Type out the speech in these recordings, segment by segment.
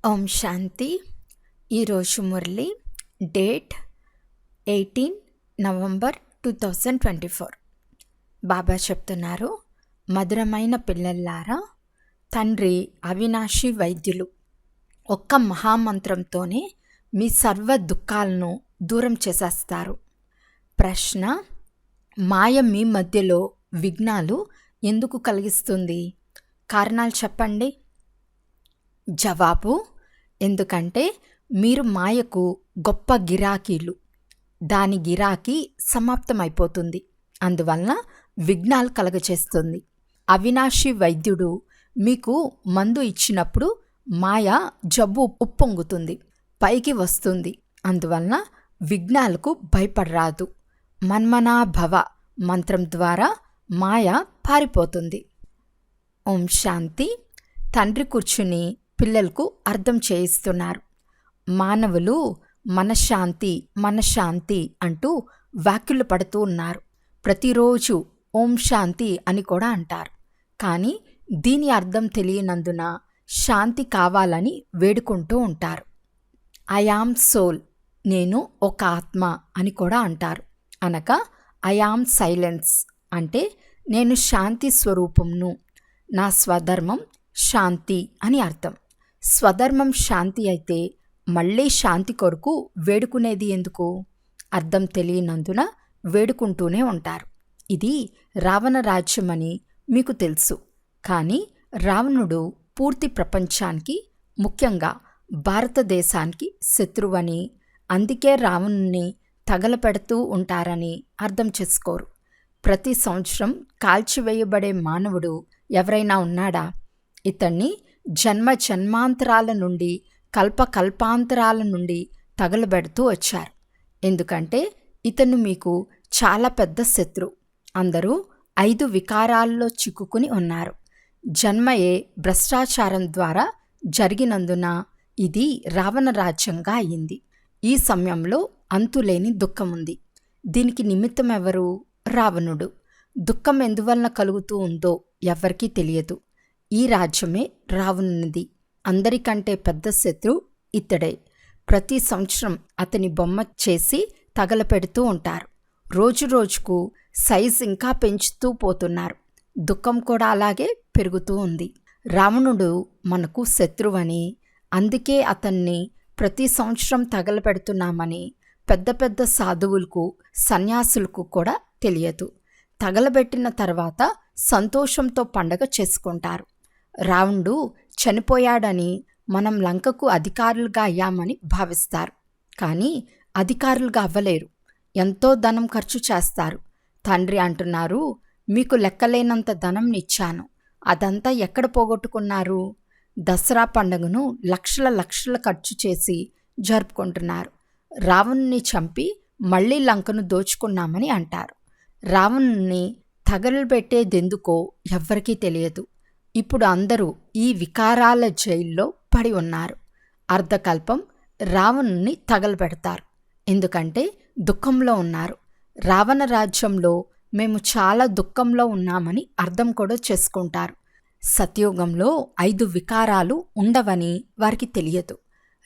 ఓం శాంతి. ఈరోజు Murali date 18 November 2024. బాబా చెప్తున్నారు, మధురమైన పిల్లల్లారా, తండ్రి అవినాశి వైద్యులు. ఒక్క మహామంత్రంతోనే మీ సర్వ దుఃఖాలను దూరం చేసేస్తారు. ప్రశ్న: మాయ మీ మధ్యలో విఘ్నాలు ఎందుకు కలిగిస్తుంది? కారణాలు చెప్పండి. జవాబు: ఎందుకంటే మీరు మాయకు గొప్ప గిరాకీలు. దాని గిరాకీ సమాప్తమైపోతుంది, అందువలన విఘ్నాలు కలగచేస్తుంది. అవినాశి వైద్యుడు మీకు మందు ఇచ్చినప్పుడు మాయ జబ్బు ఉప్పొంగుతుంది, పైకి వస్తుంది. అందువలన విఘ్నాలకు భయపడరాదు. మన్మనా భవ మంత్రం ద్వారా మాయ పారిపోతుంది. ఓం శాంతి. తండ్రి కూర్చుని పిల్లలకు అర్థం చేయిస్తున్నారు. మానవులు మనశ్శాంతి మనశ్శాంతి అంటూ వ్యాఖ్యలు పడుతూ ఉన్నారు. ప్రతిరోజు ఓం శాంతి అని కూడా అంటారు. కానీ దీని అర్థం తెలియనందున శాంతి కావాలని వేడుకుంటూ ఉంటారు. ఐ యామ్ సోల్, నేను ఒక ఆత్మ అని కూడా అంటారు. అనగా ఐ యామ్ సైలెన్స్ అంటే నేను శాంతి స్వరూపంను. నా స్వధర్మం శాంతి అని అర్థం. స్వధర్మం శాంతి అయితే మళ్ళీ శాంతి కొరకు వేడుకునేది ఎందుకు? అర్థం తెలియనందున వేడుకుంటూనే ఉంటారు. ఇది రావణ రాజ్యమని మీకు తెలుసు. కానీ రావణుడు పూర్తి ప్రపంచానికి, ముఖ్యంగా భారతదేశానికి శత్రువని, అందుకే రావణుని తగలపెడుతూ ఉంటారని అర్థం చేసుకోరు. ప్రతి సంవత్సరం కాల్చివేయబడే మానవుడు ఎవరైనా ఉన్నాడా? ఇతన్ని జన్మ జన్మాంతరాల నుండి, కల్పకల్పాంతరాల నుండి తగలబెడుతూ వచ్చారు. ఎందుకంటే ఇతను మీకు చాలా పెద్ద శత్రు. అందరూ 5 వికారాల్లో చిక్కుకుని ఉన్నారు. జన్మయే భ్రష్టాచారం ద్వారా జరిగినందున ఇది రావణ రాజ్యంగా అయింది. ఈ సమయంలో అంతులేని దుఃఖముంది. దీనికి నిమిత్తం ఎవరు? రావణుడు. దుఃఖం ఎందువలన కలుగుతూ ఉందో ఎవరికీ తెలియదు. ఈ రాజ్యమే రావణునిది. అందరికంటే పెద్ద శత్రు ఇతడే. ప్రతి సంవత్సరం అతని బొమ్మ చేసి తగలపెడుతూ ఉంటారు. రోజు రోజుకు సైజ్ ఇంకా పెంచుతూ పోతున్నారు. దుఃఖం కూడా అలాగే పెరుగుతూ ఉంది. రావణుడు మనకు శత్రువని, అందుకే అతన్ని ప్రతి సంవత్సరం తగలపెడుతున్నామని పెద్ద పెద్ద సాధువులకు, సన్యాసులకు కూడా తెలియదు. తగలబెట్టిన తర్వాత సంతోషంతో పండగ చేసుకుంటారు. రావణుడు చనిపోయాడని మనం లంకకు అధికారులుగా అయ్యామని భావిస్తారు. కానీ అధికారులుగా అవ్వలేరు. ఎంతో ధనం ఖర్చు చేస్తారు. తండ్రి అంటున్నారు, మీకు లెక్కలేనంత ధనం ఇచ్చాను, అదంతా ఎక్కడ పోగొట్టుకున్నారు? దసరా పండుగను లక్షల లక్షల ఖర్చు చేసి జరుపుకుంటున్నారు. రావణుని చంపి మళ్ళీ లంకను దోచుకున్నామని అంటారు. రావణుని తగలబెట్టేదెందుకో ఎవ్వరికీ తెలియదు. ఇప్పుడు అందరూ ఈ వికారాల జైల్లో పడి ఉన్నారు. అర్ధకల్పం రావణుని తగలబెడతారు. ఎందుకంటే దుఃఖంలో ఉన్నారు. రావణ రాజ్యంలో మేము చాలా దుఃఖంలో ఉన్నామని అర్థం కూడా చేసుకుంటారు. సత్యుగంలో 5 వికారాలు ఉండవని వారికి తెలియదు.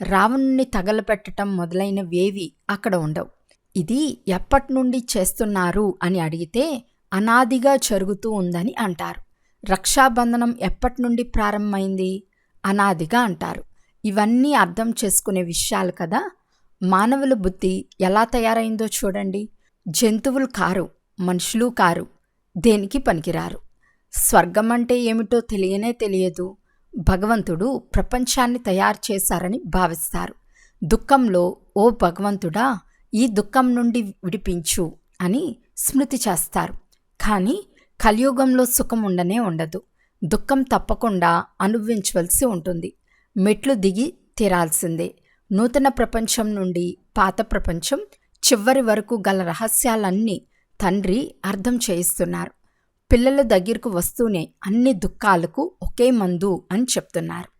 రావణుని తగలపెట్టడం మొదలైనవేవి అక్కడ ఉండవు. ఇది ఎప్పటి నుండి చేస్తున్నారు అని అడిగితే అనాదిగా జరుగుతూ ఉందని అంటారు. రక్షాబంధనం ఎప్పటి నుండి ప్రారంభమైంది? అనాదిగా అంటారు. ఇవన్నీ అర్థం చేసుకునే విషయాలు కదా. మానవుల బుద్ధి ఎలా తయారైందో చూడండి. జంతువులు కారు, మనుషులు కారు, దేనికి పనికిరారు. స్వర్గం అంటే ఏమిటో తెలియనే తెలియదు. భగవంతుడు ప్రపంచాన్ని తయారు చేశారని భావిస్తారు. దుఃఖంలో ఓ భగవంతుడా, ఈ దుఃఖం నుండి విడిపించు అని స్మృతి చేస్తారు. కానీ కలియుగంలో సుఖం ఉండనే ఉండదు. దుఃఖం తప్పకుండా అనుభవించవలసి ఉంటుంది. మెట్లు దిగి తీరాల్సిందే. నూతన ప్రపంచం నుండి పాత ప్రపంచం చివరి వరకు గల రహస్యాలన్నీ తండ్రి అర్థం చేయిస్తున్నారు. పిల్లల దగ్గరకు వస్తూనే అన్ని దుఃఖాలకు ఒకే మందు అని చెప్తున్నారు.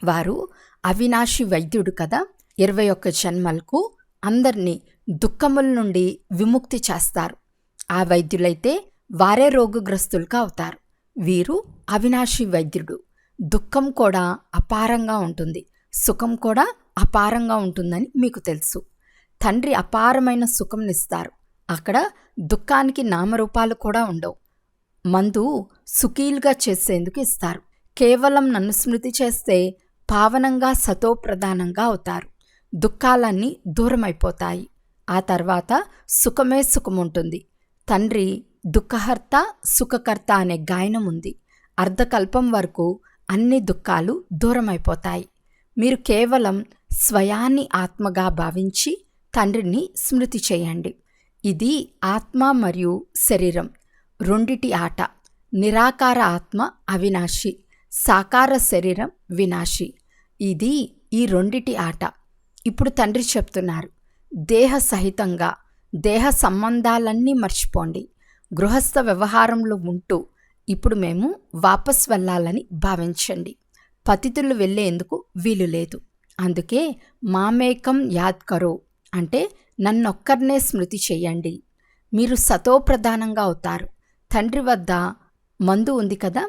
వారు అవినాశి వైద్యుడు కదా. 21 జన్మలకు అందరినీ దుఃఖముల నుండి విముక్తి చేస్తారు. ఆ వైద్యులైతే వారే రోగగ్రస్తులుగా అవుతారు. వీరు అవినాశి వైద్యుడు. దుఃఖం కూడా అపారంగా ఉంటుంది. సుఖం కూడా అపారంగా ఉంటుందని మీకు తెలుసు. తండ్రి అపారమైన సుఖంనిస్తారు. అక్కడ దుఃఖానికి నామరూపాలు కూడా ఉండవు. మందు సుఖీలుగా చేసేందుకు ఇస్తారు. కేవలం నన్ను స్మృతి చేస్తే పావనంగా సతోప్రధానంగా అవుతారు. దుఃఖాలన్నీ దూరమైపోతాయి. ఆ తర్వాత సుఖమే సుఖముంటుంది. తండ్రి దుఃఖహర్త సుఖకర్త అనే గాయనం ఉంది. అర్ధకల్పం వరకు అన్ని దుఃఖాలు దూరమైపోతాయి. మీరు కేవలం స్వయాన్ని ఆత్మగా భావించి తండ్రిని స్మృతి చేయండి. ఇది ఆత్మ మరియు శరీరం రెండిటి ఆట. నిరాకార ఆత్మ అవినాశి, సాకార శరీరం వినాశి. ఇది ఈ రెండిటి ఆట. ఇప్పుడు తండ్రి చెప్తున్నారు, దేహ సహితంగా దేహ సంబంధాలన్నీ మర్చిపోండి. గృహస్థ వ్యవహారంలో ఉంటూ ఇప్పుడు మేము వాపస్ వెళ్ళాలని భావించండి. పతితులు వెళ్ళేందుకు వీలు లేదు. అందుకే మామేకం యాద్ కరో అంటే నన్నొక్కరినే స్మృతి చెయ్యండి. మీరు సతోప్రధానంగా అవుతారు. తండ్రి వద్ద మందు ఉంది కదా,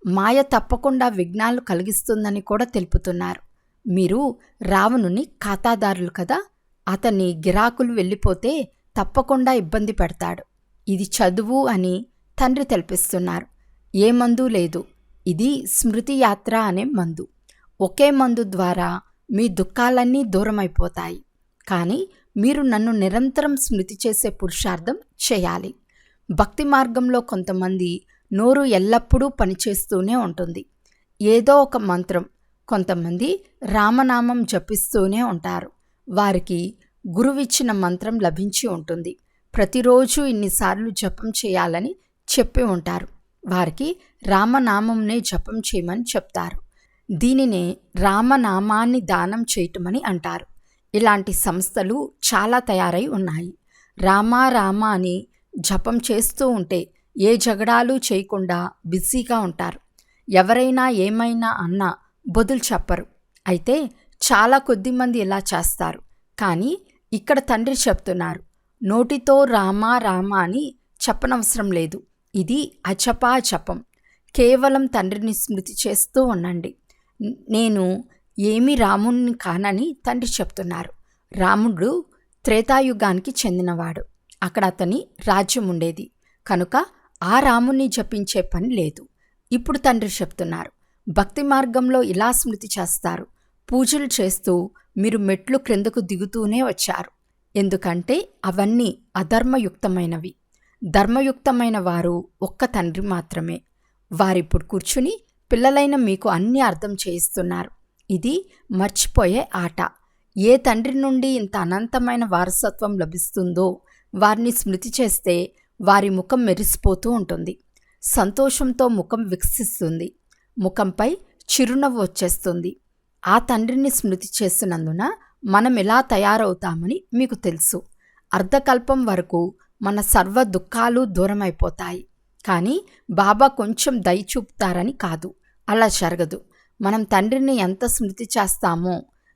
మాయ తప్పకుండా విఘ్నాలు కలిగిస్తుందని కూడా తెలుపుతున్నారు. మీరు రావణుని ఖాతాదారులు కదా, అతని గిరాకులు వెళ్ళిపోతే తప్పకుండా ఇబ్బంది పెడతాడు. ఇది చదువు అని తండ్రి తెలిపిస్తున్నారు. ఏ మందు లేదు. ఇది స్మృతి యాత్ర అనే మందు. ఒకే మందు ద్వారా మీ దుఃఖాలన్నీ దూరమైపోతాయి. కానీ మీరు నన్ను నిరంతరం స్మృతి చేసే పురుషార్థం చేయాలి. భక్తి మార్గంలో కొంతమంది నోరు ఎల్లప్పుడూ పనిచేస్తూనే ఉంటుంది. ఏదో ఒక మంత్రం, కొంతమంది రామనామం జపిస్తూనే ఉంటారు. వారికి గురువిచ్చిన మంత్రం లభించి ఉంటుంది. ప్రతిరోజు ఇన్నిసార్లు జపం చేయాలని చెప్పి ఉంటారు. వారికి రామనామంనే జపం చేయమని చెప్తారు. దీనినే రామనామాన్ని దానం చేయటమని అంటారు. ఇలాంటి సంస్థలు చాలా తయారై ఉన్నాయి. రామా రామ అని జపం చేస్తూ ఉంటే ఏ జగడాలు చేయకుండా బిజీగా ఉంటారు. ఎవరైనా ఏమైనా అన్నా బదులు చెప్పరు. అయితే చాలా కొద్దిమంది ఇలా చేస్తారు. కానీ ఇక్కడ తండ్రి చెప్తున్నారు, నోటితో రామా రామ అని చెప్పనవసరం లేదు. ఇది అజపా జపం. కేవలం తండ్రిని స్మృతి చేస్తూ ఉండండి. నేను ఏమీ రాముణ్ణి కానని తండ్రి చెప్తున్నారు. రాముడు త్రేతాయుగానికి చెందినవాడు. అక్కడ అతని రాజ్యం ఉండేది కనుక ఆ రాముణ్ణి జపించే పని లేదు. ఇప్పుడు తండ్రి చెప్తున్నారు, భక్తి మార్గంలో ఇలా స్మృతి చేస్తారు. పూజలు చేస్తూ మీరు మెట్లు క్రిందకు దిగుతూనే వచ్చారు. ఎందుకంటే అవన్నీ అధర్మయుక్తమైనవి. ధర్మయుక్తమైన వారు ఒక్క తండ్రి మాత్రమే. వారిప్పుడు కూర్చుని పిల్లలైన మీకు అన్నీ అర్థం చేయిస్తున్నారు. ఇది మర్చిపోయే ఆట. ఏ తండ్రి నుండి ఇంత అనంతమైన వారసత్వం లభిస్తుందో వారిని స్మృతి చేస్తే వారి ముఖం మెరిసిపోతూ ఉంటుంది. సంతోషంతో ముఖం వికసిస్తుంది. ముఖంపై చిరునవ్వు వచ్చేస్తుంది. ఆ తండ్రిని స్మృతి చేస్తున్నందున మనం ఎలా తయారవుతామని మీకు తెలుసు. అర్ధకల్పం వరకు మన సర్వ దుఃఖాలు దూరమైపోతాయి. కానీ బాబా కొంచెం దయ చూపుతారని కాదు, అలా జరగదు. మనం తండ్రిని ఎంత స్మృతి చేస్తామో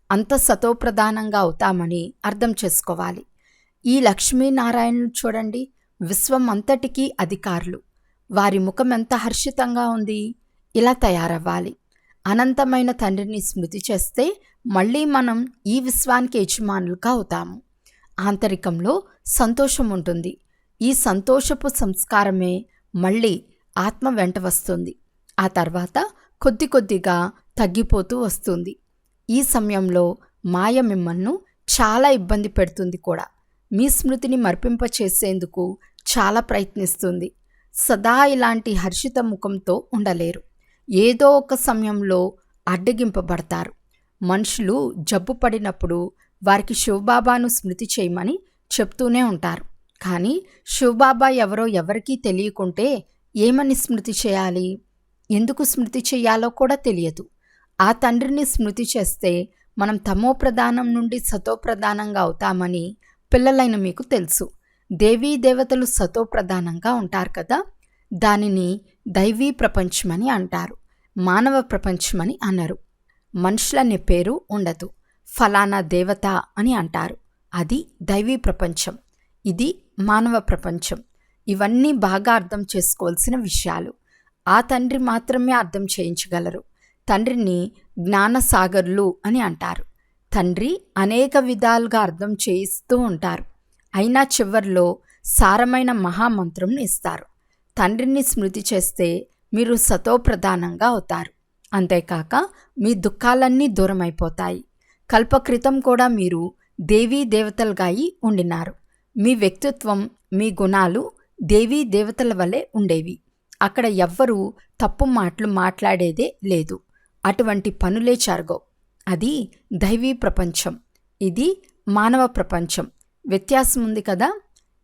అంత సతోప్రధానంగా అవుతామని అర్థం చేసుకోవాలి. ఈ లక్ష్మీనారాయణను చూడండి, విశ్వం అంతటికీ అధికారులు. వారి ముఖం ఎంత హర్షితంగా ఉంది. ఇలా తయారవ్వాలి. అనంతమైన తండ్రిని స్మృతి చేస్తే మళ్ళీ మనం ఈ విశ్వానికి యజమానులుగా అవుతాము. ఆంతరికంలో సంతోషం ఉంటుంది. ఈ సంతోషపు సంస్కారమే మళ్ళీ ఆత్మ వెంట వస్తుంది. ఆ తర్వాత కొద్ది కొద్దిగా తగ్గిపోతూ వస్తుంది. ఈ సమయంలో మాయ మిమ్మల్ని చాలా ఇబ్బంది పెడుతుంది కూడా. మీ స్మృతిని మర్పింపచేసేందుకు చాలా ప్రయత్నిస్తుంది. సదా ఇలాంటి హర్షిత ముఖంతో ఉండలేరు. ఏదో ఒక సమయంలో అడ్డగింపబడతారు. మనుషులు జబ్బు పడినప్పుడు వారికి శివబాబాను స్మృతి చేయమని చెప్తూనే ఉంటారు. కానీ శివబాబా ఎవరో ఎవరికీ తెలియకుంటే ఏమని స్మృతి చేయాలి, ఎందుకు స్మృతి చేయాలో కూడా తెలియదు. ఆ తండ్రిని స్మృతి చేస్తే మనం తమోప్రధానం నుండి సతోప్రధానంగా అవుతామని పిల్లలైన మీకు తెలుసు. దేవీ దేవతలు సతోప్రధానంగా ఉంటారు కదా, దానిని దైవీ ప్రపంచమని అంటారు. మానవ ప్రపంచమని అనరు. మనుషులనే పేరు ఉండదు. ఫలానా దేవత అని అంటారు. అది దైవీ ప్రపంచం. ఇది మానవ ప్రపంచం. ఇవన్నీ బాగా అర్థం చేసుకోవాల్సిన విషయాలు. ఆ తండ్రి మాత్రమే అర్థం చేయించగలరు. తండ్రిని జ్ఞానసాగర్లు అని అంటారు. తండ్రి అనేక విధాలుగా అర్థం చేయిస్తూ ఉంటారు. అయినా చివర్లో సారమైన మహామంత్రంను ఇస్తారు. తండ్రిని స్మృతి చేస్తే మీరు సతోప్రధానంగా అవుతారు. అంతేకాక మీ దుఃఖాలన్నీ దూరమైపోతాయి. కల్పక్రితం కూడా మీరు దేవీ దేవతలుగా అయి ఉండినారు. మీ వ్యక్తిత్వం, మీ గుణాలు దేవీ దేవతల వలె ఉండేవి. అక్కడ ఎవ్వరూ తప్పు మాటలు మాట్లాడేదే లేదు. అటువంటి పనులే జరగవు. అది దైవీ ప్రపంచం, ఇది మానవ ప్రపంచం. వ్యత్యాసం ఉంది కదా.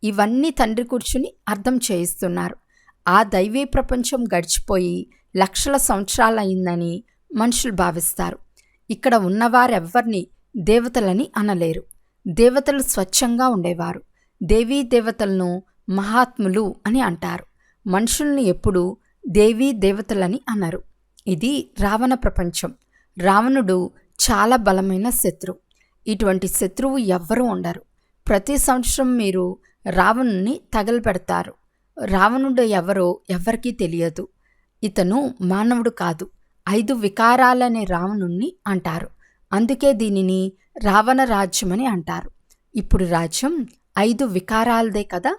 ఇవన్నీ తండ్రి కూర్చుని అర్థం చేయిస్తున్నారు. ఆ దైవీ ప్రపంచం గడిచిపోయి లక్షల సంవత్సరాలయ్యిందని మనుషులు భావిస్తారు. ఇక్కడ ఉన్నవారెవ్వరినీ దేవతలని అనలేరు. దేవతలు స్వచ్ఛంగా ఉండేవారు. దేవీ దేవతలను మహాత్ములు అని అంటారు. మనుషుల్ని ఎప్పుడూ దేవీ దేవతలని అనరు. ఇది రావణ ప్రపంచం. రావణుడు చాలా బలమైన శత్రువు. ఇటువంటి శత్రువు ఎవ్వరూ ఉండరు. ప్రతి సంవత్సరం మీరు రావణుని తగలపెడతారు. రావణుడు ఎవరో ఎవ్వరికీ తెలియదు. ఇతను మానవుడు కాదు. 5 వికారాలనే రావణుణ్ణి అంటారు. అందుకే దీనిని రావణ రాజ్యమని అంటారు. ఇప్పుడు రాజ్యం 5 వికారాలదే కదా.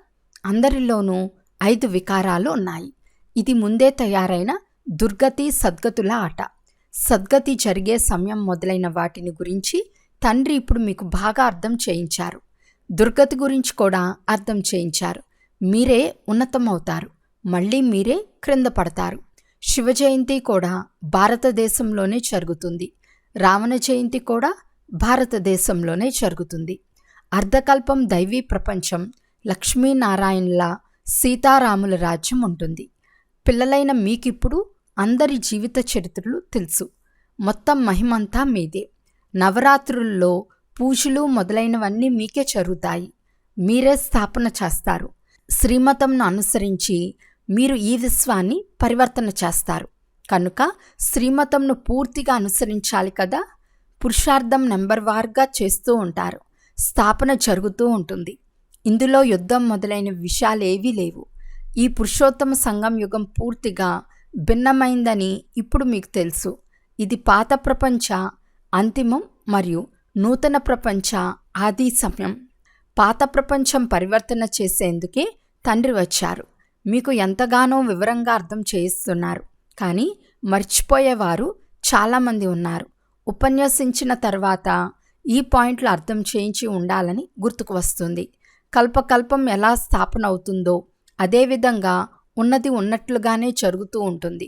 అందరిలోనూ 5 వికారాలు ఉన్నాయి. ఇది ముందే తయారైన దుర్గతి సద్గతుల ఆట. సద్గతి జరిగే సమయం మొదలైన వాటిని గురించి తండ్రి ఇప్పుడు మీకు బాగా అర్థం చేయించారు. దుర్గతి గురించి కూడా అర్థం చేయించారు. మీరే ఉన్నతమవుతారు, మళ్ళీ మీరే క్రింద పడతారు. శివ జయంతి కూడా భారతదేశంలోనే జరుగుతుంది. రావణ జయంతి కూడా భారతదేశంలోనే జరుగుతుంది. అర్ధకల్పం దైవీ ప్రపంచం, లక్ష్మీనారాయణుల సీతారాముల రాజ్యం ఉంటుంది. పిల్లలైన మీకిప్పుడు అందరి జీవిత చరిత్రలు తెలుసు. మొత్తం మహిమంతా మీదే. నవరాత్రుల్లో పూజలు మొదలైనవన్నీ మీకే జరుగుతాయి. మీరే స్థాపన చేస్తారు. శ్రీమతంను అనుసరించి మీరు ఈ విశ్వాన్ని పరివర్తన చేస్తారు. కనుక శ్రీమతంను పూర్తిగా అనుసరించాలి కదా. పురుషార్థం నెంబర్ వార్గా చేస్తూ ఉంటారు. స్థాపన జరుగుతూ ఉంటుంది. ఇందులో యుద్ధం మొదలైన విషయాలేవీ లేవు. ఈ పురుషోత్తమ సంగం యుగం పూర్తిగా భిన్నమైందని ఇప్పుడు మీకు తెలుసు. ఇది పాత ప్రపంచ అంతిమం మరియు నూతన ప్రపంచ ఆది సమయం. పాత ప్రపంచం పరివర్తన చేసేందుకే తండ్రి వచ్చారు. మీకు ఎంతగానో వివరంగా అర్థం చేయిస్తున్నారు. కానీ మర్చిపోయేవారు చాలామంది ఉన్నారు. ఉపన్యసించిన తర్వాత ఈ పాయింట్లు అర్థం చేయించి ఉండాలని గుర్తుకు వస్తుంది. కల్పకల్పం ఎలా స్థాపన అవుతుందో అదేవిధంగా ఉన్నది ఉన్నట్లుగానే జరుగుతూ ఉంటుంది.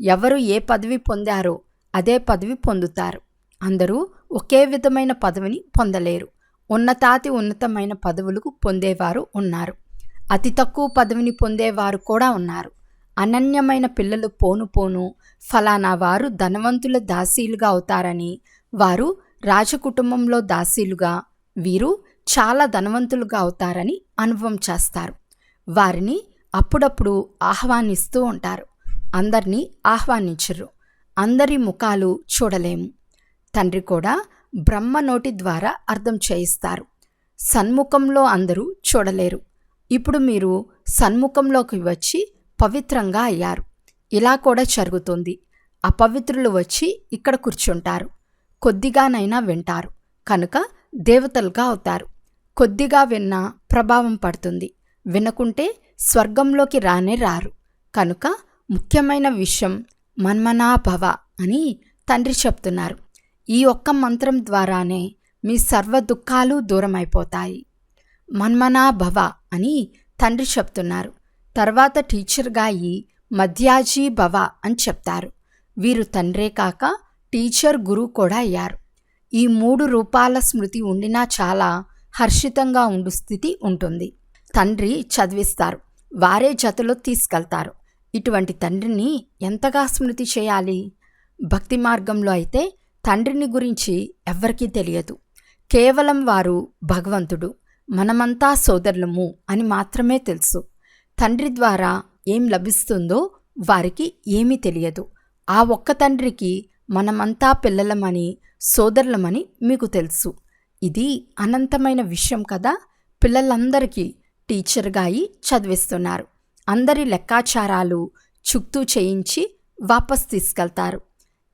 ఎవరు ఏ పదవి పొందారో అదే పదవి పొందుతారు. అందరూ ఒకే విధమైన పదవిని పొందలేరు. ఉన్నతాతి ఉన్నతమైన పదవులకు పొందేవారు ఉన్నారు. అతి తక్కువ పదవిని పొందేవారు కూడా ఉన్నారు. అనన్యమైన పిల్లలు పోను పోను ఫలానా వారు ధనవంతుల దాసీలుగా అవుతారని, వారు రాజకుటుంబంలో దాసీలుగా, వీరు చాలా ధనవంతులుగా అవుతారని అనుభవం చేస్తారు. వారిని అప్పుడప్పుడు ఆహ్వానిస్తూ ఉంటారు. అందరినీ ఆహ్వానించరు. అందరి ముఖాలు చూడలేము. తండ్రి కూడా బ్రహ్మ నోటి ద్వారా అర్థం చేయిస్తారు. సన్ముఖంలో అందరూ చూడలేరు. ఇప్పుడు మీరు సన్ముఖంలోకి వచ్చి పవిత్రంగా అయ్యారు. ఇలా కూడా జరుగుతుంది. అపవిత్రులు వచ్చి ఇక్కడ కూర్చుంటారు. కొద్దిగానైనా వింటారు కనుక దేవతలుగా అవుతారు. కొద్దిగా విన్నా ప్రభావం పడుతుంది. వినకుంటే స్వర్గంలోకి రానే రారు. కనుక ముఖ్యమైన విషయం మన్మనాభవ అని తండ్రి చెప్తున్నారు. ఈ ఒక్క మంత్రం ద్వారానే మీ సర్వ దుఃఖాలు దూరమైపోతాయి. మన్మనాభవ అని తండ్రి చెప్తున్నారు. తర్వాత టీచర్గా అయి మధ్యాజీ భవ అని చెప్తారు. వీరు తండ్రే కాక టీచర్, గురువు కూడా అయ్యారు. ఈ 3 రూపాల స్మృతి ఉండినా చాలా హర్షితంగా ఉండు స్థితి ఉంటుంది. తండ్రి చదివిస్తారు, వారే జతలో తీసుకెళ్తారు. ఇటువంటి తండ్రిని ఎంతగా స్మృతి చేయాలి? భక్తి మార్గంలో అయితే తండ్రిని గురించి ఎవ్వరికీ తెలియదు. కేవలం వారు భగవంతుడు, మనమంతా సోదరులము అని మాత్రమే తెలుసు. తండ్రి ద్వారా ఏం లభిస్తుందో వారికి ఏమీ తెలియదు. ఆ ఒక్క తండ్రికి మనమంతా పిల్లలమని, సోదరులమని మీకు తెలుసు. ఇది అనంతమైన విషయం కదా. పిల్లలందరికీ టీచర్గా అయి చదివిస్తున్నారు. అందరి లెక్కాచారాలు చుక్తూ చేయించి వాపస్ తీసుకెళ్తారు.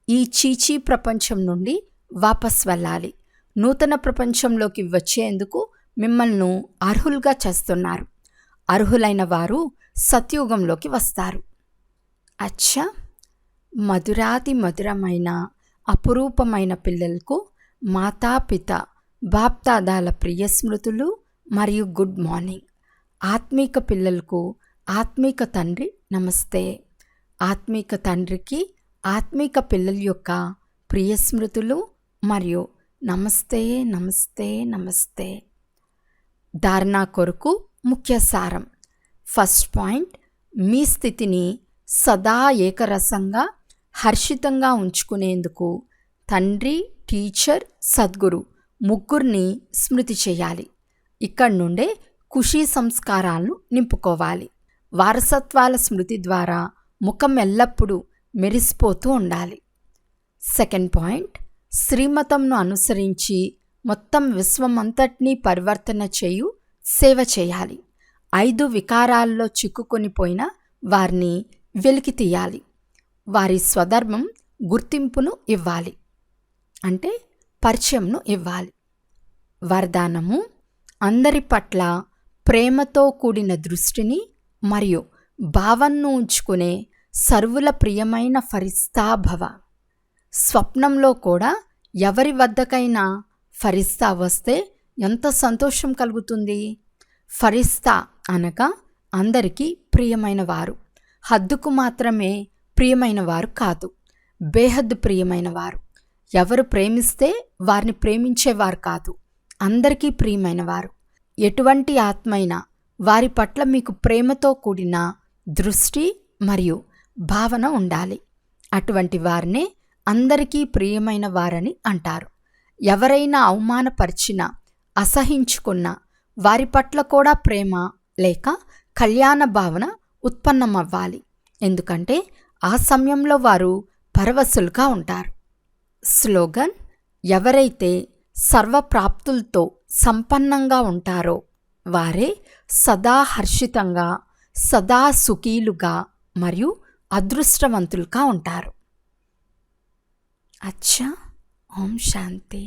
ఈ చీచీ ప్రపంచం నుండి వాపస్ వెళ్ళాలి. నూతన ప్రపంచంలోకి వచ్చేందుకు మిమ్మల్ని అర్హులుగా చేస్తున్నారు. అర్హులైన వారు సత్యుగంలోకి వస్తారు. అచ్చా, మధురాతి మధురమైన అపురూపమైన పిల్లలకు మాతాపిత బాప్దాదాల ప్రియ స్మృతులు మరియు గుడ్ మార్నింగ్. ఆత్మీక పిల్లలకు ఆత్మీక తండ్రి నమస్తే. ఆత్మీక తండ్రికి ఆత్మీక పిల్లల యొక్క ప్రియ స్మృతులు మరియు నమస్తే నమస్తే నమస్తే. ధారణ కొరకు ముఖ్య సారం. ఫస్ట్ పాయింట్, మీ స్థితిని సదా ఏకరసంగా హర్షితంగా ఉంచుకునేందుకు తండ్రి, టీచర్, సద్గురు ముగ్గురిని స్మృతి చేయాలి. ఇక్కడి నుండే ఖుషీ సంస్కారాలను నింపుకోవాలి. వారసత్వాల స్మృతి ద్వారా ముఖం ఎల్లప్పుడూ మెరిసిపోతూ ఉండాలి. సెకండ్ పాయింట్, శ్రీమతంను అనుసరించి మొత్తం విశ్వమంతటినీ పరివర్తన చేయు సేవ చేయాలి. 5 వికారాల్లో చిక్కుకొని పోయిన వారిని వెలికి తీయాలి. వారి స్వధర్మం గుర్తింపును ఇవ్వాలి, అంటే పరిచయంను ఇవ్వాలి. వరదానము: అందరి పట్ల ప్రేమతో కూడిన దృష్టిని మరియు భావనను ఉంచుకునే సర్వుల ప్రియమైన ఫరిస్తా భవ. స్వప్నంలో కూడా ఎవరి వద్దకైనా ఫరిస్తా వస్తే ఎంత సంతోషం కలుగుతుంది. ఫరిస్తా అనగా అందరికీ ప్రియమైన వారు. హద్దుకు మాత్రమే ప్రియమైన వారు కాదు, బేహద్దు ప్రియమైన వారు. ఎవరు ప్రేమిస్తే వారిని ప్రేమించేవారు కాదు, అందరికీ ప్రియమైన వారు. ఎటువంటి ఆత్మైనా వారి పట్ల మీకు ప్రేమతో కూడిన దృష్టి మరియు భావన ఉండాలి. అటువంటి వారినే అందరికీ ప్రియమైన వారని అంటారు. ఎవరైనా అవమానపరిచినా, అసహించుకున్నా వారి పట్ల కూడా ప్రేమ లేక కళ్యాణ భావన ఉత్పన్నమవ్వాలి. ఎందుకంటే ఆ సమయంలో వారు పరవశులుగా ఉంటారు. స్లోగన్: ఎవరైతే సర్వప్రాప్తులతో సంపన్నంగా ఉంటారో వారే సదా హర్షితంగా, సదా సుఖీలుగా మరియు అదృష్టవంతులుగా ఉంటారు. అచ్చా, ఓం శాంతి.